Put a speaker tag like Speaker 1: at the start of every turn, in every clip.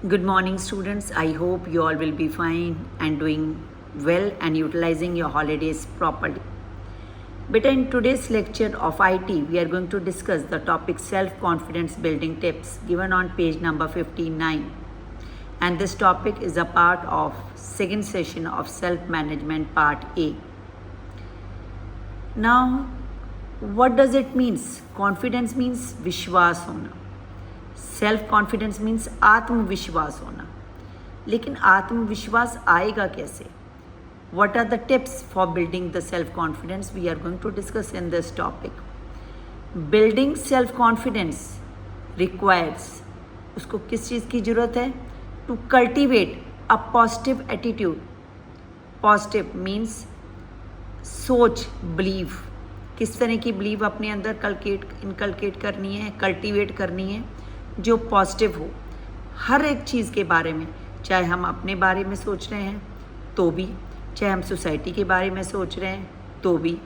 Speaker 1: Good morning, students. I hope you all will be fine and doing well and utilizing your holidays properly. But in today's lecture of IT, we are going to discuss the topic self-confidence building tips given on page number 59. And this topic is a part of second session of self-management part A. Now, what does it mean? Confidence means विश्वास होना. Self confidence means आत्मविश्वास होना. लेकिन आत्मविश्वास आएगा कैसे? What are the tips for building the self confidence? We are going to discuss in this topic. Building self confidence requires, उसको किस चीज़ की ज़रूरत है? To cultivate a positive attitude. Positive means सोच, believe. किस तरह की बिलीव अपने अंदर इनकलकेट करनी है, कल्टीवेट करनी है जो पॉजिटिव हो हर एक चीज़ के बारे में. चाहे हम अपने बारे में सोच रहे हैं तो भी, चाहे हम सोसाइटी के बारे में सोच रहे हैं तो भी.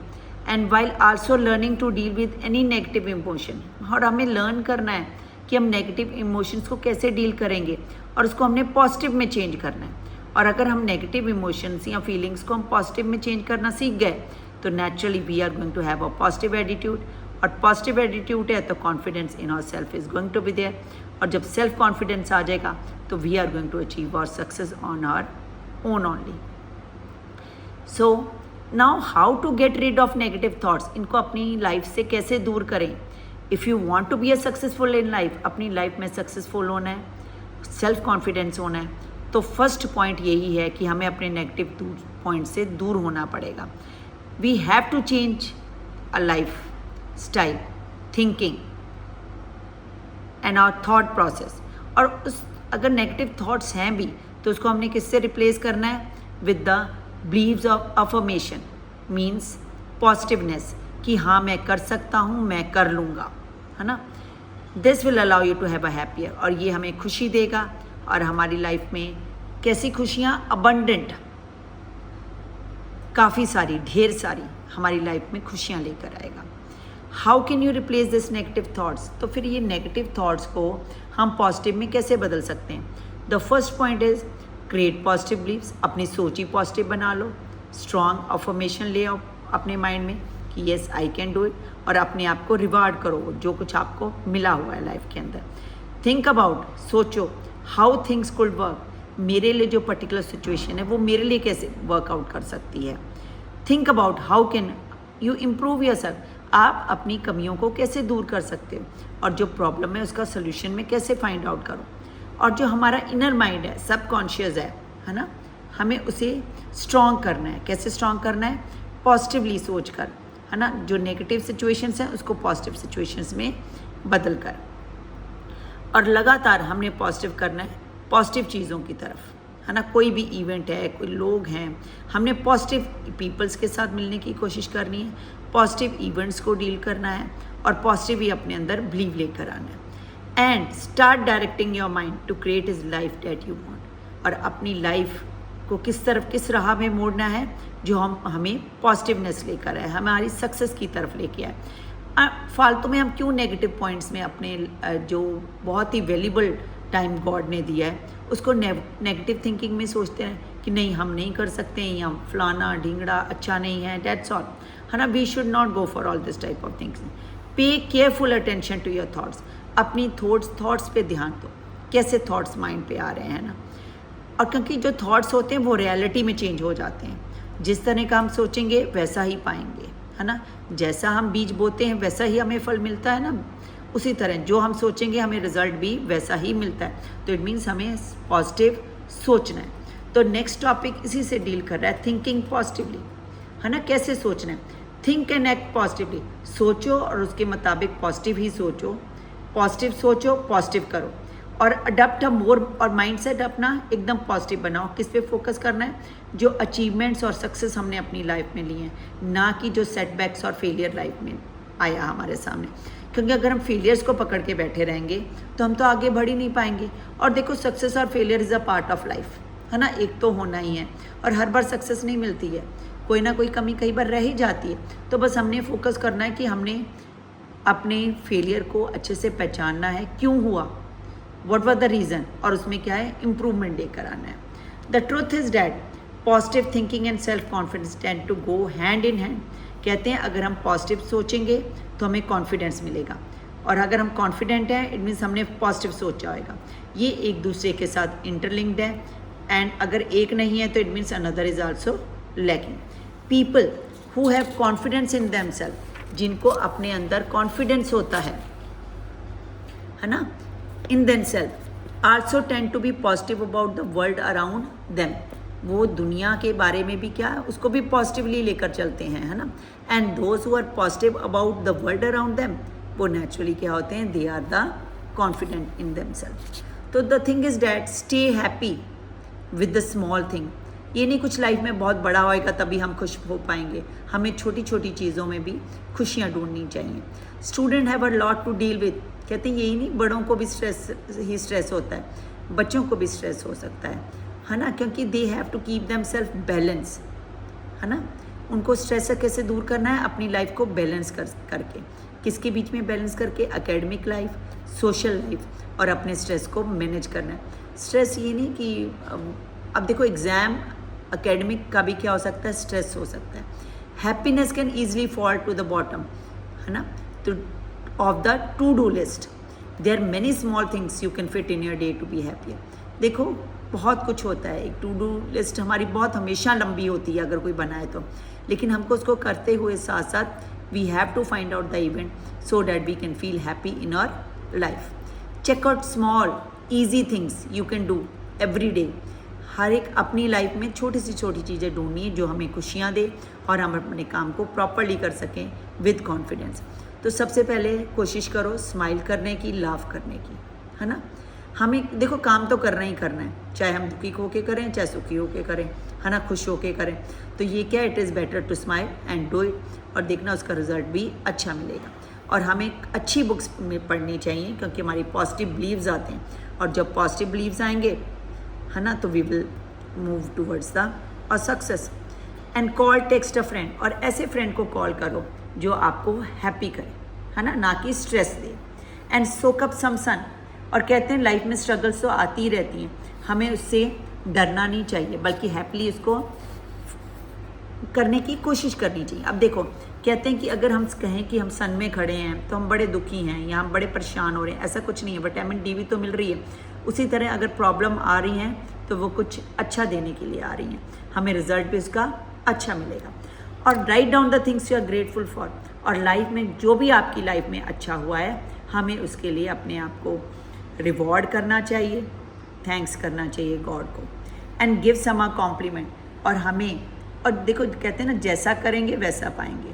Speaker 1: And while also learning to deal with any negative emotion. और हमें लर्न करना है कि हम नेगेटिव इमोशंस को कैसे डील करेंगे और उसको हमने पॉजिटिव में चेंज करना है. और अगर हम नेगेटिव इमोशंस या फीलिंग्स को हम पॉजिटिव में चेंज करना सीख गए तो naturally we are going to have a positive attitude. और पॉजिटिव एटीट्यूड है तो confidence in our self is going to be there. और जब सेल्फ कॉन्फिडेंस आ जाएगा तो we are going to achieve our success on our own only. So now how to get rid of negative thoughts. इनको अपनी life से कैसे दूर करें. If you want to be a successful in life, अपनी लाइफ में successful होना है, सेल्फ कॉन्फिडेंस होना है, तो फर्स्ट पॉइंट यही है कि हमें अपने नेगेटिव पॉइंट से दूर होना पड़ेगा. We have to change a life style, thinking and our thought process. और उस अगर नेगेटिव थॉट्स हैं भी तो उसको हमने किससे रिप्लेस करना है? With the believes of affirmation. Means positiveness कि हाँ मैं कर सकता हूँ, मैं कर लूँगा, है ना. This will allow you to have a happier. और ये हमें खुशी देगा और हमारी लाइफ में कैसी खुशियाँ? अबंडेंट, काफ़ी सारी, ढेर सारी हमारी लाइफ में खुशियाँ लेकर आएगा. How can you replace this negative thoughts. तो फिर ये नेगेटिव थाट्स को हम पॉजिटिव में कैसे बदल सकते हैं? The first point is create positive believes. अपनी सोच ही पॉजिटिव बना लो. स्ट्रॉन्ग अफर्मेशन ले आओ अपने माइंड में कि yes I can do it. और अपने आप को रिवार्ड करो जो कुछ आपको मिला हुआ है लाइफ के अंदर. थिंक अबाउट, सोचो हाउ थिंग्स कुड वर्क. मेरे लिए जो पर्टिकुलर सिचुएशन है वो मेरे लिए कैसे वर्कआउट कर सकती है. Think about how can you improve yourself. आप अपनी कमियों को कैसे दूर कर सकते हो और जो प्रॉब्लम है उसका सोल्यूशन में कैसे फाइंड आउट करो. और जो हमारा इनर माइंड है, सबकॉन्शियस है ना, हमें उसे स्ट्रॉन्ग करना है. कैसे स्ट्रॉन्ग करना है? पॉजिटिवली सोच कर, है ना. जो नेगेटिव सिचुएशंस हैं उसको पॉजिटिव सिचुएशंस में बदल कर. और लगातार हमने पॉजिटिव करना है, पॉजिटिव चीज़ों की तरफ, है ना. कोई भी इवेंट है, कोई लोग हैं, हमने पॉजिटिव पीपल्स के साथ मिलने की कोशिश करनी है, पॉजिटिव इवेंट्स को डील करना है और पॉजिटिव ही अपने अंदर बिलीव लेकर आना है. And start directing your mind to create is life that you want. और अपनी लाइफ को किस तरफ, किस राह में मोड़ना है जो हमें पॉजिटिवनेस लेकर आए, हमारी सक्सेस की तरफ लेके आए. फालतू में हम क्यों नेगेटिव पॉइंट्स में अपने जो बहुत ही वैल्यूबल टाइम गॉड ने दिया है उसको नेगेटिव थिंकिंग में सोचते हैं कि नहीं हम नहीं कर सकते हैं या फलाना ढिंगड़ा अच्छा नहीं है, डेट्स ऑल, है ना. We should not go for all this type of things. Pay careful attention to your thoughts. अपनी थॉट्स पे ध्यान दो, कैसे थॉट्स माइंड पे आ रहे हैं ना. और क्योंकि जो थॉट्स होते हैं वो रियलिटी में चेंज हो जाते हैं. जिस तरह का हम सोचेंगे वैसा ही पाएंगे, है ना. जैसा हम बीज बोते हैं वैसा ही हमें फल मिलता है ना. उसी तरह जो हम सोचेंगे हमें रिजल्ट भी वैसा ही मिलता है. तो इट मीन्स हमें पॉजिटिव सोचना है. तो नेक्स्ट टॉपिक इसी से डील कर रहा है, थिंकिंग पॉजिटिवली, है ना. कैसे सोचना है? Think and act positively. सोचो और उसके मुताबिक पॉजिटिव ही सोचो, पॉजिटिव सोचो, पॉजिटिव करो. और अडॉप्ट अ मोर, और माइंडसेट अपना एकदम पॉजिटिव बनाओ. किस पे फोकस करना है? जो अचीवमेंट्स और सक्सेस हमने अपनी लाइफ में लिए हैं, ना कि जो सेटबैक्स और फेलियर लाइफ में आया हमारे सामने. क्योंकि अगर हम फेलियर्स को पकड़ के बैठे रहेंगे तो हम तो आगे बढ़ ही नहीं पाएंगे. और देखो सक्सेस और failure is a part of life, है ना. एक तो होना ही है और हर बार सक्सेस नहीं मिलती है, कोई ना कोई कमी कई बार रह ही जाती है. तो बस हमने फोकस करना है कि हमने अपने फेलियर को अच्छे से पहचानना है, क्यों हुआ, व्हाट वाज द रीज़न, और उसमें क्या है, इम्प्रूवमेंट लेकर आना है. The truth is that positive thinking and self confidence tend to go hand in hand. कहते हैं अगर हम पॉजिटिव सोचेंगे तो हमें कॉन्फिडेंस मिलेगा, और अगर हम कॉन्फिडेंट हैं इट मीन्स हमने पॉजिटिव सोचा होगा. ये एक दूसरे के साथ इंटरलिंक्ड है, एंड अगर एक नहीं है तो it means another is also lacking. People who have confidence in themselves, जिनको अपने अंदर कॉन्फिडेंस होता है ना, in themselves also tend to be positive about the world around them. वो दुनिया के बारे में भी क्या है, उसको भी पॉजिटिवली लेकर चलते हैं, है ना. And those who are positive about the world around them, वो नेचुरली क्या होते हैं, they are the confident in themselves. तो the thing is that stay happy with the small thing. ये नहीं कुछ लाइफ में बहुत बड़ा होएगा तभी हम खुश हो पाएंगे, हमें छोटी छोटी चीज़ों में भी खुशियाँ ढूंढनी चाहिए. Student have a lot to deal with. कहते हैं यही नहीं, बड़ों को भी स्ट्रेस होता है, बच्चों को भी स्ट्रेस हो सकता है ना, क्योंकि they have to keep them self balance, है ना. उनको स्ट्रेस से कैसे दूर करना है, अपनी लाइफ को बैलेंस करके. किसके बीच में बैलेंस करके, एकेडमिक लाइफ, सोशल लाइफ, और अपने स्ट्रेस को मैनेज करना है. स्ट्रेस ये नहीं कि अब देखो एग्ज़ाम एकेडमिक का भी क्या हो सकता है, स्ट्रेस हो सकता है. Happiness can easily fall to the bottom, है ना, तो of the to do list. There are many small things you can fit in your day to be happier. देखो बहुत कुछ होता है, एक टू डू लिस्ट हमारी बहुत हमेशा लंबी होती है अगर कोई बनाए तो, लेकिन हमको उसको करते हुए साथ साथ we have to find out the event so that we can feel happy in our life. Check out small easy things you can do every day. हर एक अपनी लाइफ में छोटी चीज़ें ढूंढनी है जो हमें खुशियाँ दे और हम अपने काम को प्रॉपरली कर सकें विद कॉन्फिडेंस. तो सबसे पहले कोशिश करो स्माइल करने की, लाफ करने की, है ना. हमें देखो काम तो करना ही करना है, चाहे हम दुखी होके करें चाहे सुखी होके करें, है ना, खुश होके करें. तो ये क्या, it is better to smile and do it, और देखना उसका रिजल्ट भी अच्छा मिलेगा. और हमें अच्छी बुक्स में पढ़नी चाहिए क्योंकि हमारी पॉजिटिव बिलीव्स आते हैं, और जब पॉजिटिव बिलीव्स आएंगे, है ना, तो we will move towards the और success. And call text a friend, और ऐसे फ्रेंड को कॉल करो जो आपको हैप्पी करे, है ना कि स्ट्रेस दे. And soak up some sun. और कहते हैं लाइफ में स्ट्रगल्स तो आती ही रहती हैं, हमें उससे डरना नहीं चाहिए बल्कि हैप्पीली उसको करने की कोशिश करनी चाहिए. अब देखो कहते हैं कि अगर हम कहें कि हम सन में खड़े हैं तो हम बड़े दुखी हैं या हम बड़े परेशान हो रहे हैं, ऐसा कुछ नहीं है. विटामिन डी भी तो मिल रही है. उसी तरह अगर प्रॉब्लम आ रही हैं तो वो कुछ अच्छा देने के लिए आ रही हैं, हमें रिजल्ट भी उसका अच्छा मिलेगा. और write down the things you are grateful for. और लाइफ में जो भी आपकी लाइफ में अच्छा हुआ है हमें उसके लिए अपने आप को रिवॉर्ड करना चाहिए, थैंक्स करना चाहिए गॉड को. And give some a compliment. और हमें, और देखो कहते हैं ना जैसा करेंगे वैसा पाएंगे.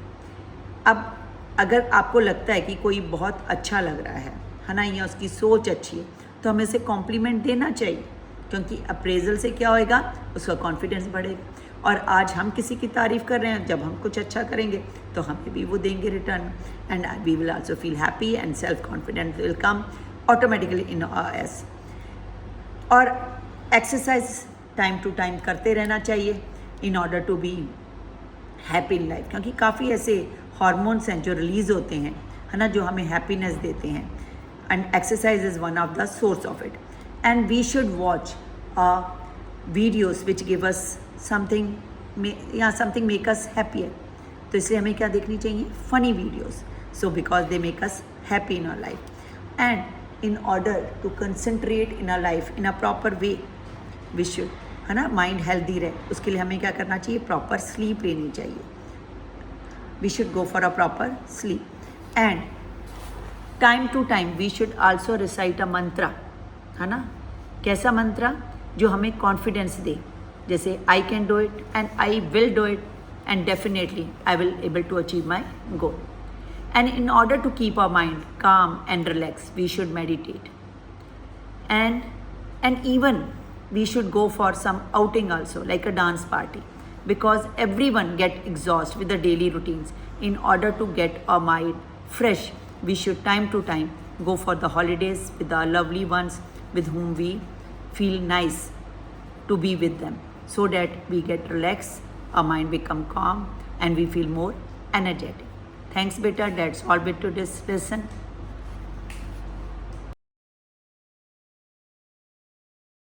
Speaker 1: अब अगर आपको लगता है कि कोई बहुत अच्छा लग रहा है ना, या उसकी सोच अच्छी है, तो हमें उसे कॉम्प्लीमेंट देना चाहिए क्योंकि अप्रेजल से क्या होएगा, उसका कॉन्फिडेंस बढ़ेगा. और आज हम किसी की तारीफ़ कर रहे हैं, जब हम कुछ अच्छा करेंगे तो हमें भी वो देंगे return, and we will also feel happy and self confidence will come automatically in us. और एक्सरसाइज टाइम टू टाइम करते रहना चाहिए in order to be happy in life, क्योंकि काफ़ी ऐसे हार्मोन्स हैं जो रिलीज़ होते हैं, है ना, जो हमें हैप्पीनेस देते हैं. And exercise is one of the source of it. And we should watch videos which give us something या समथिंग मेक अस हैप्पियर. तो इसलिए हमें क्या देखनी चाहिए, funny videos, so because they make us happy in our life. And in order to concentrate in our life in a proper way we should, है ना, mind healthy रहे, उसके लिए हमें क्या करना चाहिए, प्रॉपर स्लीप लेनी चाहिए. We should go for a proper sleep. And time to time we should also recite a mantra, है ना. कैसा मंत्रा, जो हमें कॉन्फिडेंस दे, जैसे I can do it and I will do it and definitely I will able to achieve my goal. And in order to keep our mind calm and relaxed, we should meditate. And even we should go for some outing also, like a dance party, because everyone get exhausted with the daily routines. In order to get our mind fresh, we should time to time go for the holidays with our lovely ones with whom we feel nice to be with them, so that we get relaxed, our mind become calm and we feel more energetic. Thanks beta, that's all bit to this lesson.